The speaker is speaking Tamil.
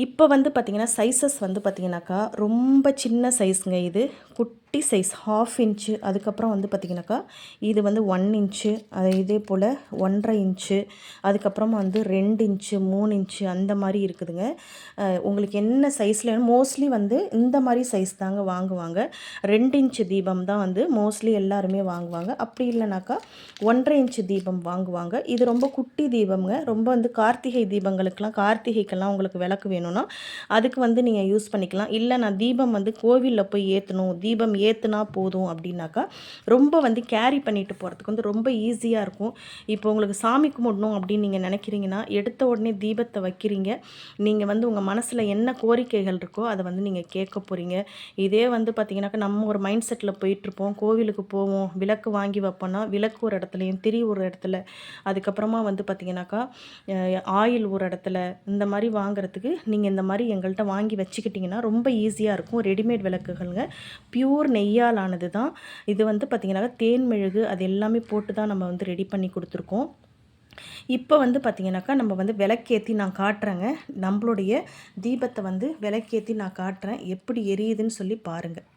இப்போ வந்து பார்த்திங்கன்னா சைஸஸ் வந்து பார்த்திங்கனாக்கா ரொம்ப சின்ன சைஸுங்க. இது குட்டி சைஸ் 1/2 இன்ச்சு. அதுக்கப்புறம் வந்து பார்த்திங்கனாக்கா இது வந்து 1 இன்ச்சு, இதே போல் 1.5 இன்ச்சு, அதுக்கப்புறமா வந்து 2 இன்ச்சு, 3 இன்ச்சு அந்த மாதிரி இருக்குதுங்க. உங்களுக்கு என்ன சைஸில் மோஸ்ட்லி வந்து இந்த மாதிரி சைஸ் தாங்க வாங்குவாங்க. 2 இன்ச்சு தீபம் தான் வந்து மோஸ்ட்லி எல்லாருமே வாங்குவாங்க. அப்படி இல்லைனாக்கா 1.5 இன்ச்சு தீபம் வாங்குவாங்க. இது ரொம்ப குட்டி தீபம்ங்க. ரொம்ப வந்து கார்த்திகை தீபங்களுக்கெல்லாம் கார்த்திகைக்கெல்லாம் உங்களுக்கு விளக்கு வேணும்னா அதுக்கு வந்து நீங்கள் யூஸ் பண்ணிக்கலாம். இல்லை நான் தீபம் வந்து கோவிலில் போய் ஏற்றணும், தீபம் ஏற்றுனா போதும் அப்படின்னாக்கா ரொம்ப வந்து கேரி பண்ணிட்டு போகிறதுக்கு வந்து ரொம்ப ஈஸியாக இருக்கும். இப்போ உங்களுக்கு சாமி கும்பிடணும் அப்படின்னு நீங்கள் நினைக்கிறீங்கன்னா எடுத்த உடனே தீபத்தை வைக்கிறீங்க. நீங்கள் வந்து உங்கள் மனசில் என்ன கோரிக்கைகள் இருக்கோ அதை வந்து நீங்கள் கேட்க போகிறீங்க. இதே வந்து பார்த்திங்கனாக்கா நம்ம ஒரு மைண்ட் செட்டில் போயிட்டுருப்போம். கோவிலுக்கு போவோம், விளக்கு வாங்கி வைப்போம்னா விளக்கு ஒரு இடத்துலையும், திரி ஒரு இடத்துல, அதுக்கப்புறமா வந்து பார்த்திங்கனாக்கா ஆயில் ஒரு இடத்துல, இந்த மாதிரி வாங்குறதுக்கு நீங்கள் இந்த மாதிரி எங்கள்கிட்ட வாங்கி வச்சுக்கிட்டிங்கன்னா ரொம்ப ஈஸியாக இருக்கும். ரெடிமேட் விளக்குகள்ங்க, பியூர் நெய்யால் ஆனது தான். இது வந்து பார்த்திங்கனாக்கா தேன் மெழுகு அது எல்லாமே போட்டு தான் நம்ம வந்து ரெடி பண்ணி கொடுத்துருக்கோம். இப்போ வந்து பார்த்திங்கனாக்கா நம்ம வந்து விளக்கேற்றி நான் காட்டுறேங்க. நம்மளுடைய தீபத்தை வந்து விளக்கேற்றி நான் காட்டுறேன், எப்படி எரியுதுன்னு சொல்லி பாருங்கள்.